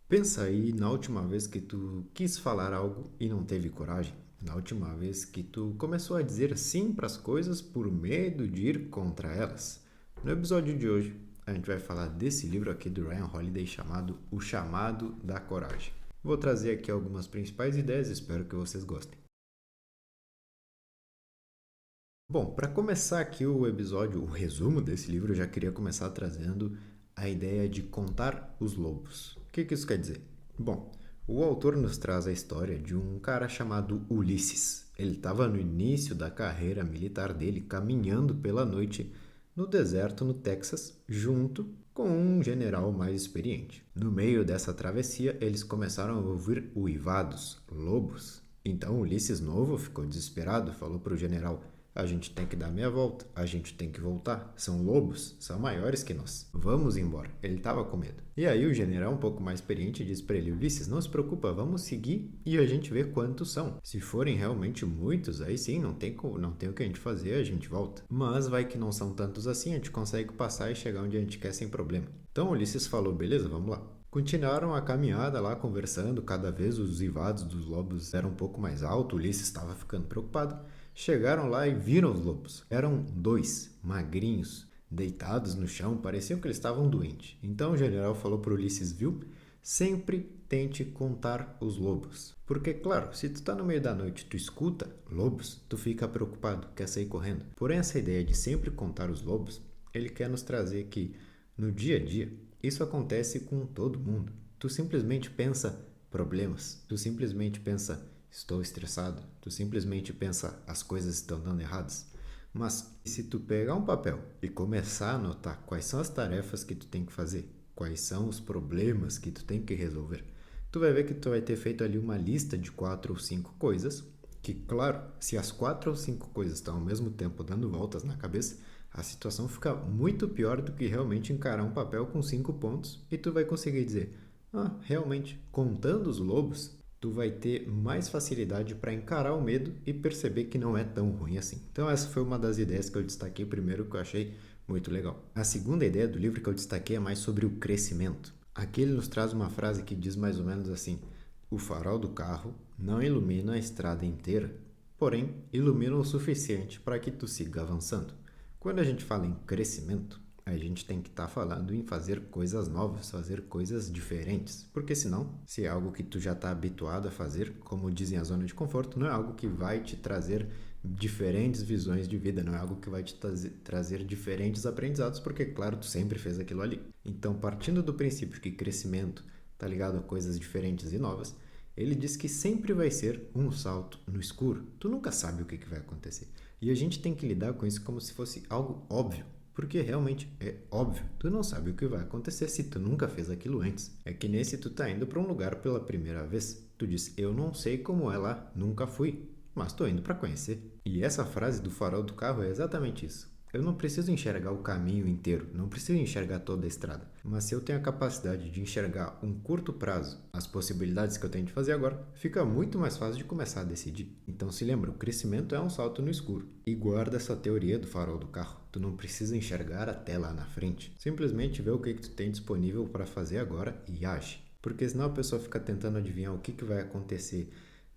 Pensa aí na última vez que tu quis falar algo e não teve coragem. Na última vez que tu começou a dizer sim para as coisas por medo de ir contra elas. No episódio de hoje, a gente vai falar desse livro aqui do Ryan Holiday chamado O Chamado da Coragem. Vou trazer aqui algumas principais ideias, espero que vocês gostem. Bom, para começar aqui o episódio, o resumo desse livro, eu já queria começar trazendo a ideia de contar os lobos. O que isso quer dizer? Bom, o autor nos traz a história de um cara chamado Ulisses. Ele estava no início da carreira militar dele, caminhando pela noite no deserto no Texas, junto com um general mais experiente. No meio dessa travessia, eles começaram a ouvir uivados, lobos. Então Ulisses Novo ficou desesperado, falou para o general: a gente tem que dar meia volta, a gente tem que voltar. São lobos, são maiores que nós. Vamos embora. Ele estava com medo. E aí o general, um pouco mais experiente, disse para ele: Ulisses, não se preocupa, vamos seguir e a gente vê quantos são. Se forem realmente muitos, aí sim, não tem o que a gente fazer, a gente volta. Mas vai que não são tantos assim, a gente consegue passar e chegar onde a gente quer sem problema. Então Ulisses falou: beleza, vamos lá. Continuaram a caminhada lá, conversando. Cada vez os uivados dos lobos eram um pouco mais altos. Ulisses estava ficando preocupado. Chegaram lá e viram os lobos. Eram dois, magrinhos, deitados no chão, pareciam que eles estavam doentes. Então o general falou para Ulisses: viu? Sempre tente contar os lobos. Porque, claro, se tu tá no meio da noite e tu escuta lobos, tu fica preocupado, quer sair correndo. Porém, essa ideia de sempre contar os lobos, ele quer nos trazer que, no dia a dia, isso acontece com todo mundo. Tu simplesmente pensa problemas, tu simplesmente pensa estou estressado, tu simplesmente pensa as coisas estão dando erradas. Mas se tu pegar um papel e começar a anotar quais são as tarefas que tu tem que fazer, quais são os problemas que tu tem que resolver, tu vai ver que tu vai ter feito ali uma lista de 4 ou 5 coisas, que claro, se as 4 ou 5 coisas estão ao mesmo tempo dando voltas na cabeça, a situação fica muito pior do que realmente encarar um papel com 5 pontos e tu vai conseguir dizer: ah, realmente, contando os lobos, tu vai ter mais facilidade para encarar o medo e perceber que não é tão ruim assim. Então essa foi uma das ideias que eu destaquei primeiro, que eu achei muito legal. A segunda ideia do livro que eu destaquei é mais sobre o crescimento. Aqui ele nos traz uma frase que diz mais ou menos assim: o farol do carro não ilumina a estrada inteira, porém ilumina o suficiente para que tu siga avançando. Quando a gente fala em crescimento, a gente tem que estar falando em fazer coisas novas, fazer coisas diferentes. Porque senão, se é algo que tu já está habituado a fazer, como dizem a zona de conforto, não é algo que vai te trazer diferentes visões de vida, não é algo que vai te trazer diferentes aprendizados, porque, claro, tu sempre fez aquilo ali. Então, partindo do princípio que crescimento está ligado a coisas diferentes e novas, ele diz que sempre vai ser um salto no escuro. Tu nunca sabe o que vai acontecer. E a gente tem que lidar com isso como se fosse algo óbvio. Porque realmente é óbvio, tu não sabe o que vai acontecer se tu nunca fez aquilo antes. É que nem se tu tá indo para um lugar pela primeira vez. Tu diz: eu não sei como é lá, nunca fui, mas tô indo para conhecer. E essa frase do farol do carro é exatamente isso. Eu não preciso enxergar o caminho inteiro, não preciso enxergar toda a estrada. Mas se eu tenho a capacidade de enxergar um curto prazo, as possibilidades que eu tenho de fazer agora, fica muito mais fácil de começar a decidir. Então se lembra, o crescimento é um salto no escuro. E guarda essa teoria do farol do carro. Tu não precisa enxergar até lá na frente. Simplesmente vê o que tu tem disponível para fazer agora e age. Porque senão a pessoa fica tentando adivinhar o que vai acontecer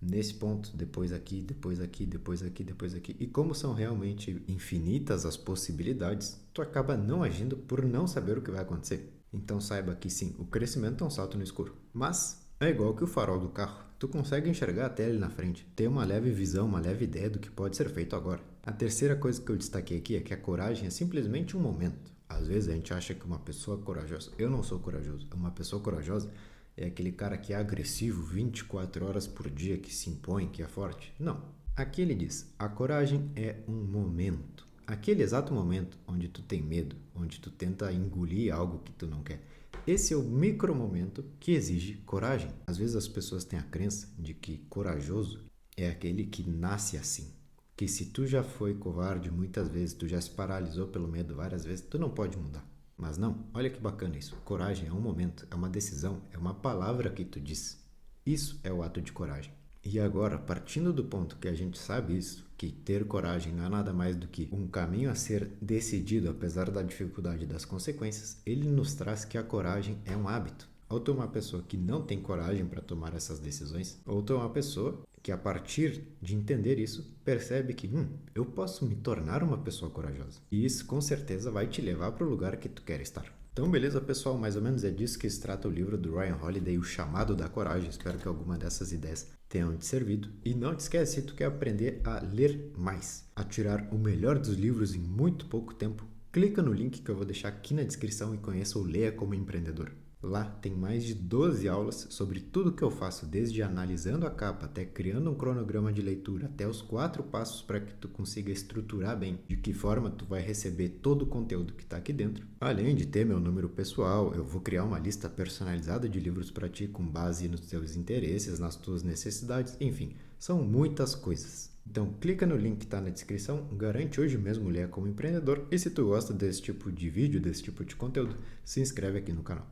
nesse ponto, depois aqui, depois aqui, depois aqui, depois aqui. E como são realmente infinitas as possibilidades, tu acaba não agindo por não saber o que vai acontecer. Então saiba que sim, o crescimento é um salto no escuro. Mas é igual que o farol do carro. Tu consegue enxergar até ali na frente, ter uma leve visão, uma leve ideia do que pode ser feito agora. A terceira coisa que eu destaquei aqui é que a coragem é simplesmente um momento. Às vezes a gente acha que uma pessoa corajosa... Eu não sou corajoso. Uma pessoa corajosa é aquele cara que é agressivo 24 horas por dia, que se impõe, que é forte. Não. Aqui ele diz: a coragem é um momento. Aquele exato momento onde tu tem medo, onde tu tenta engolir algo que tu não quer. Esse é o micro momento que exige coragem. Às vezes as pessoas têm a crença de que corajoso é aquele que nasce assim. Que se tu já foi covarde muitas vezes, tu já se paralisou pelo medo várias vezes, tu não pode mudar. Mas não, olha que bacana isso. Coragem é um momento, é uma decisão, é uma palavra que tu diz. Isso é o ato de coragem. E agora, partindo do ponto que a gente sabe isso, que ter coragem não é nada mais do que um caminho a ser decidido apesar da dificuldade das consequências, ele nos traz que a coragem é um hábito. Ou tu é uma pessoa que não tem coragem para tomar essas decisões, ou tu é uma pessoa que, a partir de entender isso, percebe que eu posso me tornar uma pessoa corajosa. E isso com certeza vai te levar para o lugar que tu quer estar. Então, beleza, pessoal? Mais ou menos é disso que se trata o livro do Ryan Holiday, O Chamado da Coragem. Espero que alguma dessas ideias tenham te servido. E não te esquece, se tu quer aprender a ler mais, a tirar o melhor dos livros em muito pouco tempo, clica no link que eu vou deixar aqui na descrição e conheça o Leia Como Empreendedor. Lá tem mais de 12 aulas sobre tudo que eu faço, desde analisando a capa até criando um cronograma de leitura, até os 4 passos para que tu consiga estruturar bem de que forma tu vai receber todo o conteúdo que está aqui dentro. Além de ter meu número pessoal, eu vou criar uma lista personalizada de livros para ti com base nos teus interesses, nas tuas necessidades, enfim, são muitas coisas. Então clica no link que está na descrição, garante hoje mesmo Leia Como Empreendedor e se tu gosta desse tipo de vídeo, desse tipo de conteúdo, se inscreve aqui no canal.